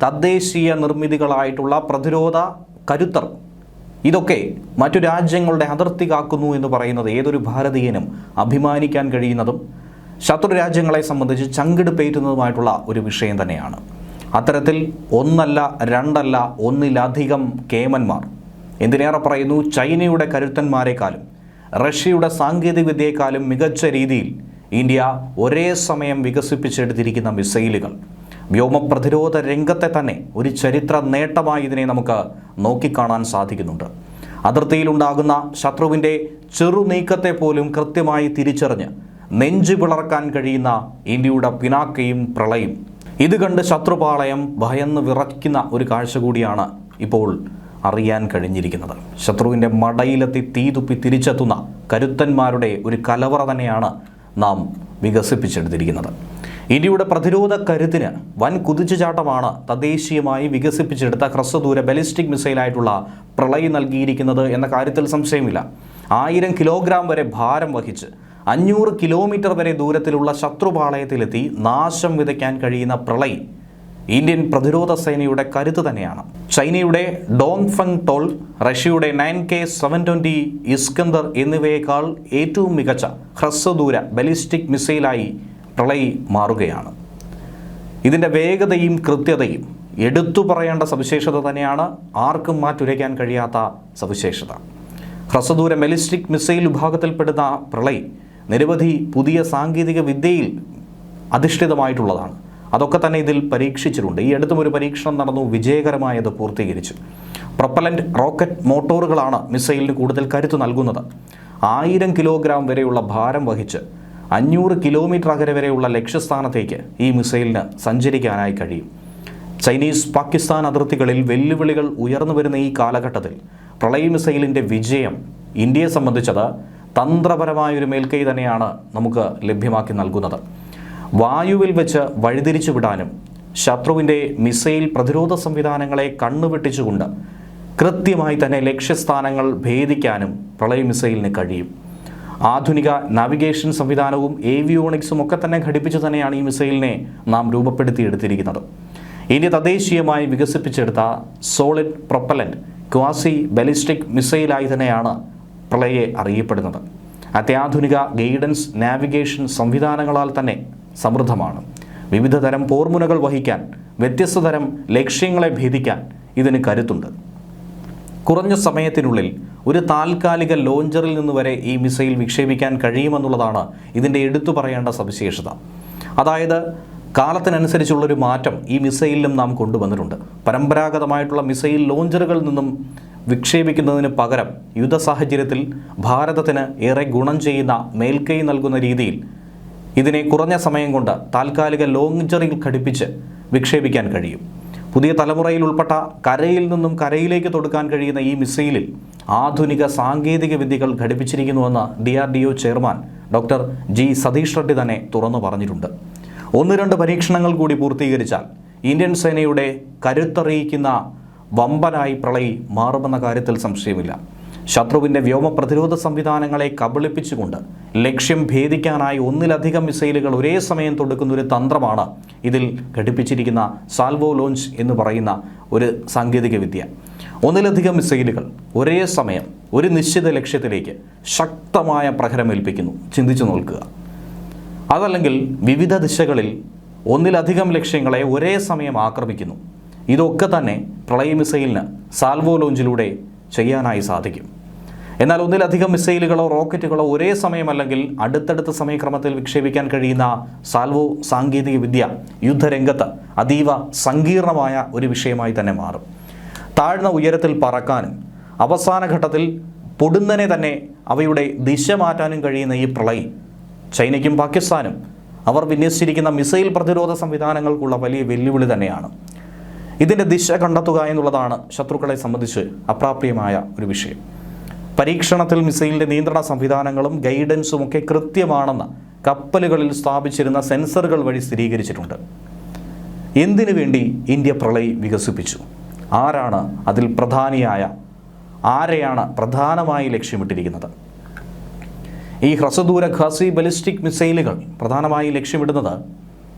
തദ്ദേശീയ നിർമ്മിതികളായിട്ടുള്ള പ്രതിരോധ കരുത്തർ ഇതൊക്കെ മറ്റു രാജ്യങ്ങളുടെ അതിർത്തി കാക്കുന്നു എന്ന് പറയുന്നത് ഏതൊരു ഭാരതീയനും അഭിമാനിക്കാൻ കഴിയുന്നതും ശത്രു രാജ്യങ്ങളെ സംബന്ധിച്ച് ചങ്കിടുപേറ്റുന്നതുമായിട്ടുള്ള ഒരു വിഷയം തന്നെയാണ്. അത്തരത്തിൽ ഒന്നല്ല രണ്ടല്ല ഒന്നിലധികം കേമന്മാർ, എന്തിനേറെ പറയുന്നു ചൈനയുടെ കരുത്തന്മാരെക്കാളും റഷ്യയുടെ സാങ്കേതികവിദ്യയെക്കാളും മികച്ച രീതിയിൽ ഇന്ത്യ ഒരേ സമയം വികസിപ്പിച്ചെടുത്തിരിക്കുന്ന മിസൈലുകൾ വ്യോമപ്രതിരോധ രംഗത്തെ തന്നെ ഒരു ചരിത്ര നേട്ടമായി ഇതിനെ നമുക്ക് നോക്കിക്കാണാൻ സാധിക്കുന്നുണ്ട്. അതിർത്തിയിലുണ്ടാകുന്ന ശത്രുവിൻ്റെ ചെറുനീക്കത്തെ പോലും കൃത്യമായി തിരിച്ചറിഞ്ഞ് നെഞ്ചു പിളർക്കാൻ കഴിയുന്ന ഇന്ത്യയുടെ പിനാക്കയും പ്രളയും. ഇത് കണ്ട് ശത്രുപാളയം ഭയന്ന് വിറയ്ക്കുന്ന ഒരു കാഴ്ച കൂടിയാണ് ഇപ്പോൾ അറിയാൻ കഴിഞ്ഞിരിക്കുന്നത്. ശത്രുവിൻ്റെ മടയിലെത്തി തീതുപ്പി തിരിച്ചെത്തുന്ന കരുത്തന്മാരുടെ ഒരു കലവറ തന്നെയാണ് നാം വികസിപ്പിച്ചെടുത്തിരിക്കുന്നത്. ഇന്ത്യയുടെ പ്രതിരോധ കരുത്തിന് വൻ കുതിച്ചുചാട്ടമാണ് തദ്ദേശീയമായി വികസിപ്പിച്ചെടുത്ത ഹ്രസ്വദൂര ബലിസ്റ്റിക് മിസൈലായിട്ടുള്ള പ്രളയ് നൽകിയിരിക്കുന്നത് എന്ന കാര്യത്തിൽ സംശയമില്ല. 1000 കിലോഗ്രാം വരെ ഭാരം വഹിച്ച് 500 കിലോമീറ്റർ വരെ ദൂരത്തിലുള്ള ശത്രുപാളയത്തിലെത്തി നാശം വിതയ്ക്കാൻ കഴിയുന്ന പ്രളയ് ഇന്ത്യൻ പ്രതിരോധ സേനയുടെ കരുത്ത് തന്നെയാണ്. ചൈനയുടെ ഡോങ്ഫെങ് ടോൾ, റഷ്യയുടെ 9K720 ഇസ്കന്ദർ എന്നിവയേക്കാൾ ഏറ്റവും മികച്ച ഹ്രസ്വദൂര ബലിസ്റ്റിക് മിസൈലായി പ്രളയ് മാറുകയാണ്. ഇതിൻ്റെ വേഗതയും കൃത്യതയും എടുത്തു പറയേണ്ട സവിശേഷത തന്നെയാണ്, ആർക്കും മാറ്റുരയ്ക്കാൻ കഴിയാത്ത സവിശേഷത. ഹ്രസ്വദൂര ബലിസ്റ്റിക് മിസൈൽ വിഭാഗത്തിൽപ്പെടുന്ന പ്രളയ് നിരവധി പുതിയ സാങ്കേതിക വിദ്യയിൽ അധിഷ്ഠിതമായിട്ടുള്ളതാണ്. അതൊക്കെ തന്നെ ഇതിൽ പരീക്ഷിച്ചിട്ടുണ്ട്. ഈ അടുത്തും ഒരു പരീക്ഷണം നടന്നു, വിജയകരമായി അത് പൂർത്തീകരിച്ചു. പ്രൊപ്പലൻ്റ് റോക്കറ്റ് മോട്ടോറുകളാണ് മിസൈലിന് കൂടുതൽ കരുത്ത് നൽകുന്നത്. 1000 കിലോഗ്രാം വരെയുള്ള ഭാരം വഹിച്ച് 500 കിലോമീറ്റർ അകലെ വരെയുള്ള ലക്ഷ്യസ്ഥാനത്തേക്ക് ഈ മിസൈലിന് സഞ്ചരിക്കാനായി കഴിയും. ചൈനീസ് പാകിസ്ഥാൻ അതിർത്തികളിൽ വെല്ലുവിളികൾ ഉയർന്നു വരുന്ന ഈ കാലഘട്ടത്തിൽ പ്രളയ് മിസൈലിൻ്റെ വിജയം ഇന്ത്യയെ സംബന്ധിച്ചത് തന്ത്രപരമായൊരു മേൽക്കൈ തന്നെയാണ് നമുക്ക് ലഭ്യമാക്കി നൽകുന്നത്. വായുവിൽ വെച്ച് വഴിതിരിച്ചു വിടാനും ശത്രുവിൻ്റെ മിസൈൽ പ്രതിരോധ സംവിധാനങ്ങളെ കണ്ണുവെട്ടിച്ചുകൊണ്ട് കൃത്യമായി തന്നെ ലക്ഷ്യസ്ഥാനങ്ങൾ ഭേദിക്കാനും പ്രളയ് മിസൈലിന് കഴിയും. ആധുനിക നാവിഗേഷൻ സംവിധാനവും ഏവിയോണിക്സും ഒക്കെ തന്നെ ഘടിപ്പിച്ചു തന്നെയാണ് ഈ മിസൈലിനെ നാം രൂപപ്പെടുത്തിയെടുത്തിരിക്കുന്നത്. ഇന്ത്യ തദ്ദേശീയമായി വികസിപ്പിച്ചെടുത്ത സോളിഡ് പ്രൊപ്പലൻ്റ് ക്വാസി ബലിസ്റ്റിക് മിസൈലായി തന്നെയാണ് പ്രളയെ അറിയപ്പെടുന്നത്. അത്യാധുനിക ഗൈഡൻസ് നാവിഗേഷൻ സംവിധാനങ്ങളാൽ തന്നെ സമൃദ്ധമാണ്. വിവിധ തരം പോർമുനകൾ വഹിക്കാൻ, വ്യത്യസ്ത തരം ലക്ഷ്യങ്ങളെ ഭേദിക്കാൻ ഇതിന് കരുത്തുണ്ട്. കുറഞ്ഞ സമയത്തിനുള്ളിൽ ഒരു താൽക്കാലിക ലോഞ്ചറിൽ നിന്ന് വരെ ഈ മിസൈൽ വിക്ഷേപിക്കാൻ കഴിയുമെന്നുള്ളതാണ് ഇതിൻ്റെ എടുത്തു പറയേണ്ട സവിശേഷത. അതായത് കാലത്തിനനുസരിച്ചുള്ളൊരു മാറ്റം ഈ മിസൈലിലും നാം കൊണ്ടുവന്നിട്ടുണ്ട്. പരമ്പരാഗതമായിട്ടുള്ള മിസൈൽ ലോഞ്ചറുകളിൽ നിന്നും വിക്ഷേപിക്കുന്നതിന് പകരം യുദ്ധ സാഹചര്യത്തിൽ ഭാരതത്തിന് ഏറെ ഗുണം ചെയ്യുന്ന മേൽക്കൈ നൽകുന്ന രീതിയിൽ ഇതിനെ കുറഞ്ഞ സമയം കൊണ്ട് താൽക്കാലിക ലോഞ്ചറിൽ ഘടിപ്പിച്ച് വിക്ഷേപിക്കാൻ കഴിയും. പുതിയ തലമുറയിൽ ഉൾപ്പെട്ട കരയിൽ നിന്നും കരയിലേക്ക് തൊടുക്കാൻ കഴിയുന്ന ഈ മിസൈലിൽ ആധുനിക സാങ്കേതിക വിദ്യകൾ ഘടിപ്പിച്ചിരിക്കുന്നുവെന്ന് DRDO chairman doctor G. Satheesh Reddy തന്നെ തുറന്നു പറഞ്ഞിട്ടുണ്ട്. 1-2 പരീക്ഷണങ്ങൾ കൂടി പൂർത്തീകരിച്ചാൽ ഇന്ത്യൻ സേനയുടെ കരുത്തറിയിക്കുന്ന വമ്പനായി പ്രളയ് മാറുമെന്ന കാര്യത്തിൽ സംശയമില്ല. ശത്രുവിൻ്റെ വ്യോമ പ്രതിരോധ സംവിധാനങ്ങളെ കബളിപ്പിച്ചുകൊണ്ട് ലക്ഷ്യം ഭേദിക്കാനായി 1-ലധികം മിസൈലുകൾ ഒരേ സമയം തൊടുക്കുന്ന ഒരു തന്ത്രമാണ് ഇതിൽ ഘടിപ്പിച്ചിരിക്കുന്ന സാൽവോ ലോഞ്ച് എന്ന് പറയുന്ന ഒരു സാങ്കേതിക വിദ്യ. 1-ലധികം മിസൈലുകൾ ഒരേ സമയം ഒരു നിശ്ചിത ലക്ഷ്യത്തിലേക്ക് ശക്തമായ പ്രഹരമേൽപ്പിക്കുന്നു. ചിന്തിച്ചു നോക്കുക. അതല്ലെങ്കിൽ വിവിധ ദിശകളിൽ 1-ലധികം ലക്ഷ്യങ്ങളെ ഒരേ സമയം ആക്രമിക്കുന്നു. ഇതൊക്കെ തന്നെ പ്രളയ് മിസൈലിന് സാൽവോ ലോഞ്ചിലൂടെ ചെയ്യാനായി സാധിക്കും. എന്നാൽ 1-ലധികം മിസൈലുകളോ റോക്കറ്റുകളോ ഒരേ സമയമല്ലെങ്കിൽ അടുത്തടുത്ത സമയക്രമത്തിൽ വിക്ഷേപിക്കാൻ കഴിയുന്ന സാൽവോ സാങ്കേതിക വിദ്യ യുദ്ധരംഗത്ത് അതീവ സങ്കീർണമായ ഒരു വിഷയമായി തന്നെ മാറും. താഴ്ന്ന ഉയരത്തിൽ പറക്കാനും അവസാന ഘട്ടത്തിൽ പൊടുന്നനെ തന്നെ അവയുടെ ദിശ മാറ്റാനും കഴിയുന്ന ഈ പ്രളയ് ചൈനയ്ക്കും പാകിസ്ഥാനും അവർ വിന്യസിച്ചിരിക്കുന്ന മിസൈൽ പ്രതിരോധ സംവിധാനങ്ങൾക്കുള്ള വലിയ വെല്ലുവിളി തന്നെയാണ്. ഇതിൻ്റെ ദിശ കണ്ടെത്തുക എന്നുള്ളതാണ് ശത്രുക്കളെ സംബന്ധിച്ച് അപ്രാപ്യമായ ഒരു വിഷയം. പരീക്ഷണത്തിൽ മിസൈലിൻ്റെ നിയന്ത്രണ സംവിധാനങ്ങളും ഗൈഡൻസും ഒക്കെ കൃത്യമാണെന്ന് കപ്പലുകളിൽ സ്ഥാപിച്ചിരുന്ന സെൻസറുകൾ വഴി സ്ഥിരീകരിച്ചിട്ടുണ്ട്. എന്തിനു വേണ്ടി ഇന്ത്യ പ്രളയ് വികസിപ്പിച്ചു? ആരാണ് അതിൽ പ്രധാനിയായ, ആരെയാണ് പ്രധാനമായി ലക്ഷ്യമിട്ടിരിക്കുന്നത്? ഈ ഹ്രസ്വദൂര ഖാസി ബലിസ്റ്റിക് മിസൈലുകൾ പ്രധാനമായി ലക്ഷ്യമിടുന്നത്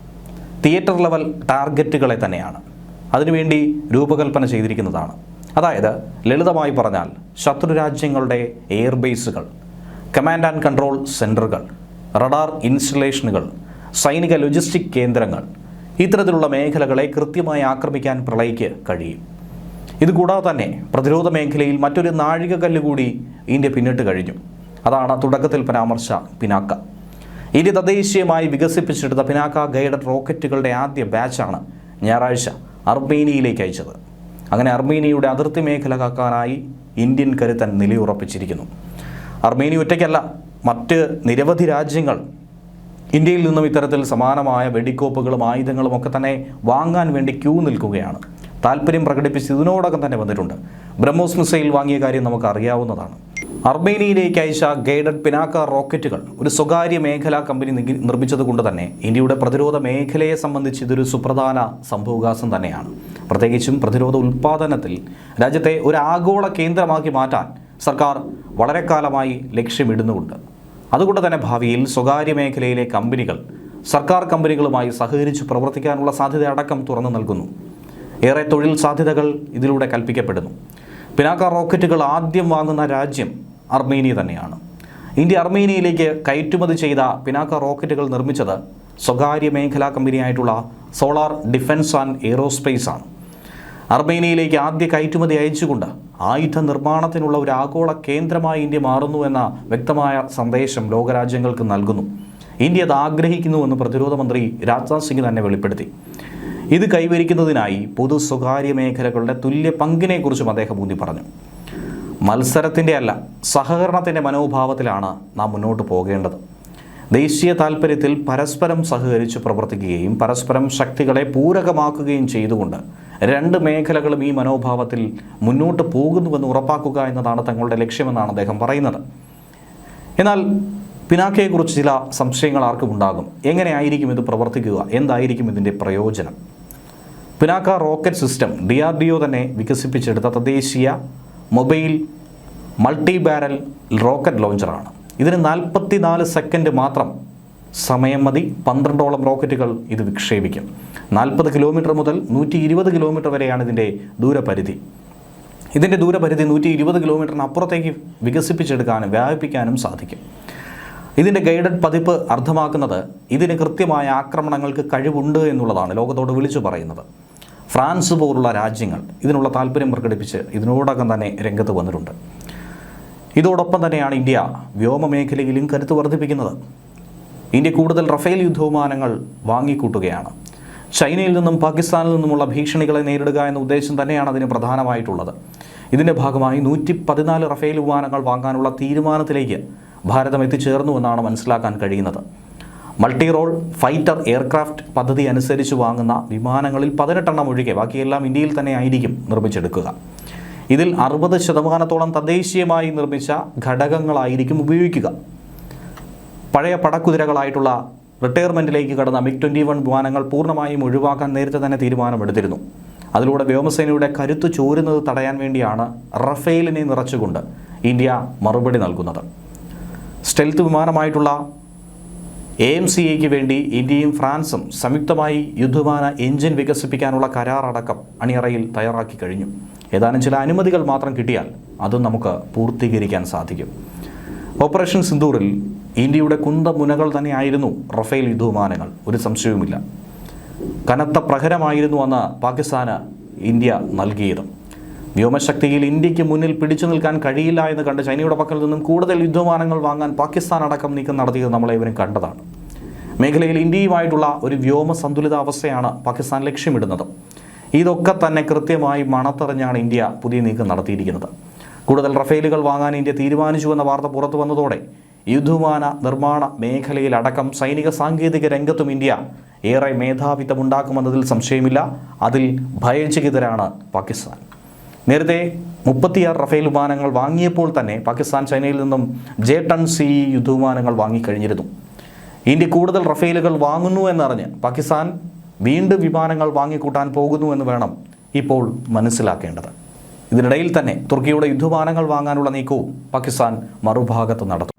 തിയേറ്റർ ലെവൽ ടാർഗറ്റുകളെ തന്നെയാണ്. അതിനുവേണ്ടി രൂപകൽപ്പന ചെയ്തിരിക്കുന്നതാണ്. അതായത് ലളിതമായി പറഞ്ഞാൽ ശത്രു രാജ്യങ്ങളുടെ എയർബേസുകൾ, കമാൻഡ് ആൻഡ് കൺട്രോൾ സെൻറ്ററുകൾ, റഡാർ ഇൻസ്റ്റലേഷനുകൾ, സൈനിക ലോജിസ്റ്റിക് കേന്ദ്രങ്ങൾ, ഇത്തരത്തിലുള്ള മേഖലകളെ കൃത്യമായി ആക്രമിക്കാൻ പ്രളയ്ക്ക് കഴിയും. ഇതുകൂടാതെ തന്നെ പ്രതിരോധ മേഖലയിൽ മറ്റൊരു നാഴികക്കല്ല് കൂടി ഇന്ത്യ പിന്നിട്ട് കഴിഞ്ഞു. അതാണ് തുടക്കത്തിൽ പരാമർശിച്ച പിനാക്ക. ഇന്ത്യ തദ്ദേശീയമായി വികസിപ്പിച്ചെടുത്ത പിനാക്ക ഗൈഡഡ് റോക്കറ്റുകളുടെ ആദ്യ ബാച്ചാണ് ഞായറാഴ്ച അർമേനിയയിലേക്ക് അയച്ചത്. അങ്ങനെ അർമേനിയയുടെ അതിർത്തി മേഖല കാക്കാനായി ഇന്ത്യൻ കരുത്തൻ നിലയുറപ്പിച്ചിരിക്കുന്നു. അർമേനിയ ഒറ്റയ്ക്കല്ല, മറ്റ് നിരവധി രാജ്യങ്ങൾ ഇന്ത്യയിൽ നിന്നും ഇത്തരത്തിൽ സമാനമായ വെടിക്കോപ്പുകളും ആയുധങ്ങളും ഒക്കെ തന്നെ വാങ്ങാൻ വേണ്ടി ക്യൂ നിൽക്കുകയാണ്. താല്പര്യം പ്രകടിപ്പിച്ച് ഇതിനോടകം തന്നെ വന്നിട്ടുണ്ട്. ബ്രഹ്മോസ് മിസൈൽ വാങ്ങിയ കാര്യം നമുക്ക് അറിയാവുന്നതാണ്. അർമേനിയയിലേക്ക് അയച്ച ഗൈഡഡ് പിനാക്ക റോക്കറ്റുകൾ ഒരു സ്വകാര്യ മേഖലാ കമ്പനി നിർമ്മിച്ചതുകൊണ്ട് തന്നെ ഇന്ത്യയുടെ പ്രതിരോധ മേഖലയെ സംബന്ധിച്ച് ഇതൊരു സുപ്രധാന സംഭവവികാസം തന്നെയാണ്. പ്രത്യേകിച്ചും പ്രതിരോധ ഉൽപ്പാദനത്തിൽ രാജ്യത്തെ ഒരു ആഗോള കേന്ദ്രമാക്കി മാറ്റാൻ സർക്കാർ വളരെ കാലമായി ലക്ഷ്യമിടുന്നുമുണ്ട്. അതുകൊണ്ട് തന്നെ ഭാവിയിൽ സ്വകാര്യ മേഖലയിലെ കമ്പനികൾ സർക്കാർ കമ്പനികളുമായി സഹകരിച്ച് പ്രവർത്തിക്കാനുള്ള സാധ്യത അടക്കം തുറന്നു നൽകുന്നു. ഏറെ തൊഴിൽ സാധ്യതകൾ ഇതിലൂടെ കൽപ്പിക്കപ്പെടുന്നു. പിനാക്ക റോക്കറ്റുകൾ ആദ്യം വാങ്ങുന്ന രാജ്യം അർമേനിയ തന്നെയാണ്. ഇന്ത്യ അർമേനിയയിലേക്ക് കയറ്റുമതി ചെയ്ത പിനാക്ക റോക്കറ്റുകൾ നിർമ്മിച്ചത് സ്വകാര്യ മേഖലാ കമ്പനിയായിട്ടുള്ള സോളാർ ഡിഫൻസ് ആൻഡ് എയ്റോസ്പേസ് ആണ്. അർമേനിയയിലേക്ക് ആദ്യ കയറ്റുമതി അയച്ചുകൊണ്ട് ആയുധ നിർമ്മാണത്തിനുള്ള ഒരു ആഗോള കേന്ദ്രമായി ഇന്ത്യ മാറുന്നു എന്ന വ്യക്തമായ സന്ദേശം ലോകരാജ്യങ്ങൾക്ക് നൽകുന്നു. ഇന്ത്യ അത് ആഗ്രഹിക്കുന്നുവെന്ന് പ്രതിരോധ മന്ത്രി രാജ്നാഥ് സിംഗ് തന്നെ വെളിപ്പെടുത്തി. ഇത് കൈവരിക്കുന്നതിനായി പൊതു സ്വകാര്യ മേഖലകളുടെ തുല്യ പങ്കിനെക്കുറിച്ചും അദ്ദേഹം ഊന്നി പറഞ്ഞു. മത്സരത്തിൻ്റെ അല്ല, സഹകരണത്തിൻ്റെ മനോഭാവത്തിലാണ് നാം മുന്നോട്ട് പോകേണ്ടത്. ദേശീയ താൽപ്പര്യത്തിൽ പരസ്പരം സഹകരിച്ച് പ്രവർത്തിക്കുകയും പരസ്പരം ശക്തികളെ പൂരകമാക്കുകയും ചെയ്തുകൊണ്ട് രണ്ട് മേഖലകളും ഈ മനോഭാവത്തിൽ മുന്നോട്ട് പോകുന്നുവെന്ന് ഉറപ്പാക്കുക എന്നതാണ് തങ്ങളുടെ ലക്ഷ്യമെന്നാണ് അദ്ദേഹം പറയുന്നത്. എന്നാൽ പിനാക്കയെക്കുറിച്ച് ചില സംശയങ്ങൾ ആർക്കും ഉണ്ടാകും. എങ്ങനെയായിരിക്കും ഇത് പ്രവർത്തിക്കുക? എന്തായിരിക്കും ഇതിൻ്റെ പ്രയോജനം? പിനാക്ക റോക്കറ്റ് സിസ്റ്റം DRDO തന്നെ വികസിപ്പിച്ചെടുത്ത തദ്ദേശീയ മൊബൈൽ മൾട്ടി ബാരൽ റോക്കറ്റ് ലോഞ്ചറാണ്. ഇതിന് 44 സെക്കൻഡ് മാത്രം സമയം മതി. 12ഓളം റോക്കറ്റുകൾ ഇത് വിക്ഷേപിക്കും. 40 കിലോമീറ്റർ മുതൽ 120 കിലോമീറ്റർ വരെയാണ് ഇതിൻ്റെ ദൂരപരിധി. ഇതിൻ്റെ ദൂരപരിധി 120 കിലോമീറ്ററിന് അപ്പുറത്തേക്ക് വികസിപ്പിച്ചെടുക്കാനും വ്യാപിപ്പിക്കാനും സാധിക്കും. ഇതിൻ്റെ ഗൈഡഡ് പതിപ്പ് അർത്ഥമാക്കുന്നത് ഇതിന് കൃത്യമായ ആക്രമണങ്ങൾക്ക് കഴിവുണ്ട് എന്നുള്ളതാണ് ലോകത്തോട് വിളിച്ചു പറയുന്നത്. ഫ്രാൻസ് പോലുള്ള രാജ്യങ്ങൾ ഇതിനുള്ള താല്പര്യം പ്രകടിപ്പിച്ച് ഇതിനോടകം തന്നെ രംഗത്ത് വന്നിട്ടുണ്ട്. ഇതോടൊപ്പം തന്നെയാണ് ഇന്ത്യ വ്യോമമേഖലയിലും കരുത്ത് വർദ്ധിപ്പിക്കുന്നത്. ഇന്ത്യ കൂടുതൽ റഫേൽ യുദ്ധവിമാനങ്ങൾ വാങ്ങിക്കൂട്ടുകയാണ്. ചൈനയിൽ നിന്നും പാകിസ്ഥാനിൽ നിന്നുമുള്ള ഭീഷണികളെ നേരിടുക എന്ന ഉദ്ദേശം തന്നെയാണ് അതിന് പ്രധാനമായിട്ടുള്ളത്. ഇതിൻ്റെ ഭാഗമായി 114 റഫേൽ വിമാനങ്ങൾ വാങ്ങാനുള്ള തീരുമാനത്തിലേക്ക് ഭാരതം എത്തിച്ചേർന്നുവെന്നാണ് മനസ്സിലാക്കാൻ കഴിയുന്നത്. മൾട്ടി റോൾ ഫൈറ്റർ എയർക്രാഫ്റ്റ് പദ്ധതി അനുസരിച്ച് വാങ്ങുന്ന വിമാനങ്ങളിൽ 18 എണ്ണം ഒഴികെ ബാക്കിയെല്ലാം ഇന്ത്യയിൽ തന്നെ ആയിരിക്കും നിർമ്മിച്ചെടുക്കുക. ഇതിൽ 60% തദ്ദേശീയമായി നിർമ്മിച്ച ഘടകങ്ങളായിരിക്കും ഉപയോഗിക്കുക. പഴയ പടക്കുതിരകളായിട്ടുള്ള റിട്ടയർമെൻറ്റിലേക്ക് കടന്ന MiG-21 വിമാനങ്ങൾ പൂർണ്ണമായും ഒഴിവാക്കാൻ നേരത്തെ തന്നെ തീരുമാനമെടുത്തിരുന്നു. അതിലൂടെ വ്യോമസേനയുടെ കരുത്ത് ചോരുന്നത് തടയാൻ വേണ്ടിയാണ് റഫേലിനെ നിറച്ചുകൊണ്ട് ഇന്ത്യ മറുപടി നൽകുന്നത്. സ്റ്റെൽത്ത് വിമാനമായിട്ടുള്ള AMCAക്ക് വേണ്ടി ഇന്ത്യയും ഫ്രാൻസും സംയുക്തമായി യുദ്ധവിമാന എഞ്ചിൻ വികസിപ്പിക്കാനുള്ള കരാറടക്കം അണിയറയിൽ തയ്യാറാക്കി കഴിഞ്ഞു. ഏതാനും ചില അനുമതികൾ മാത്രം കിട്ടിയാൽ അതും നമുക്ക് പൂർത്തീകരിക്കാൻ സാധിക്കും. ഓപ്പറേഷൻ സിന്ദൂറിൽ ഇന്ത്യയുടെ കുന്തമുനകൾ തന്നെയായിരുന്നു റഫേൽ യുദ്ധവിമാനങ്ങൾ, ഒരു സംശയവുമില്ല. കനത്ത പ്രഹരമായിരുന്നു അന്ന് പാകിസ്ഥാന് ഇന്ത്യ നൽകിയത്. വ്യോമശക്തിയിൽ ഇന്ത്യക്ക് മുന്നിൽ പിടിച്ചു നിൽക്കാൻ കഴിയില്ല എന്ന് കണ്ട് ചൈനയുടെ പക്കൽ നിന്നും കൂടുതൽ യുദ്ധവിമാനങ്ങൾ വാങ്ങാൻ പാകിസ്ഥാൻ അടക്കം നീക്കം നടത്തിയത് നമ്മളേവരും കണ്ടതാണ്. മേഖലയിൽ ഇന്ത്യയുമായിട്ടുള്ള ഒരു വ്യോമ സന്തുലിതാവസ്ഥയാണ് പാകിസ്ഥാൻ ലക്ഷ്യമിടുന്നത്. ഇതൊക്കെ തന്നെ കൃത്യമായി മണത്തറിഞ്ഞാണ് ഇന്ത്യ പുതിയ നീക്കം നടത്തിയിരിക്കുന്നത്. കൂടുതൽ റഫേലുകൾ വാങ്ങാൻ ഇന്ത്യ തീരുമാനിച്ചുവെന്ന വാർത്ത പുറത്തു വന്നതോടെ യുദ്ധവിമാന നിർമ്മാണ മേഖലയിലടക്കം സൈനിക സാങ്കേതിക രംഗത്തും ഇന്ത്യ ഏറെ മേധാവിത്വമുണ്ടാക്കുമെന്നതിൽ സംശയമില്ല. അതിൽ ഭയചകിതരാണ് പാകിസ്ഥാൻ. നേരത്തെ 36 റഫേൽ വിമാനങ്ങൾ വാങ്ങിയപ്പോൾ തന്നെ പാകിസ്ഥാൻ ചൈനയിൽ നിന്നും J-10C യുദ്ധവിമാനങ്ങൾ വാങ്ങിക്കഴിഞ്ഞിരുന്നു. ഇന്ത്യ കൂടുതൽ റഫേലുകൾ വാങ്ങുന്നു എന്നറിഞ്ഞ് പാകിസ്ഥാൻ വീണ്ടും വിമാനങ്ങൾ വാങ്ങിക്കൂട്ടാൻ പോകുന്നു എന്ന് വേണം ഇപ്പോൾ മനസ്സിലാക്കേണ്ടത്. ഇതിനിടയിൽ തന്നെ തുർക്കിയുടെ യുദ്ധവിമാനങ്ങൾ വാങ്ങാനുള്ള നീക്കവും പാകിസ്ഥാൻ മറുഭാഗത്ത് നടത്തും.